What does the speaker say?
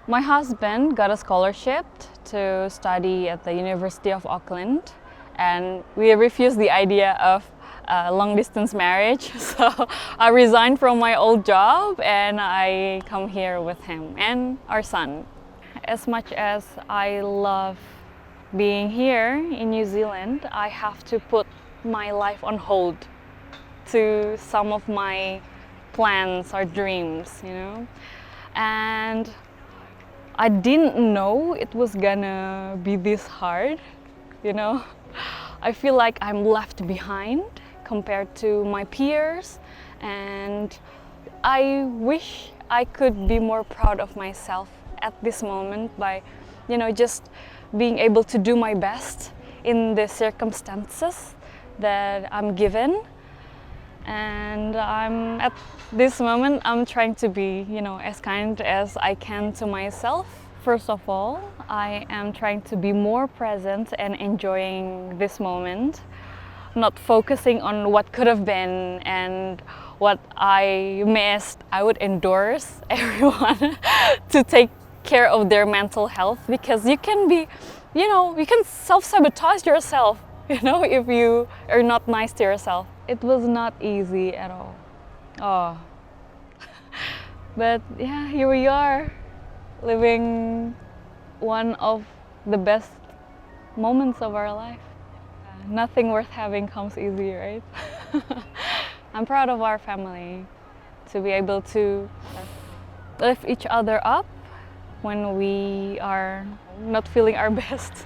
My husband got a scholarship to study at the University of Auckland, and we refused the idea of long distance marriage. So I resigned from my old job and I come here with him and our son. As much as I love being here in New Zealand, I have to put my life on hold to some of my plans or dreams, you know. And I didn't know it was gonna be this hard, you know. I feel like I'm left behind compared to my peers, and I wish I could be more proud of myself at this moment by, you know, just being able to do my best in the circumstances that I'm given. And at this moment, I'm trying to be, you know, as kind as I can to myself. First of all, I am trying to be more present and enjoying this moment, not focusing on what could have been and what I missed. I would endorse everyone to take care of their mental health, because you can be, you know, you can self-sabotage yourself, you know, if you are not nice to yourself. It was not easy at all. Oh. But yeah, here we are, living one of the best moments of our life. Nothing worth having comes easy, right? I'm proud of our family to be able to lift each other up when we are not feeling our best.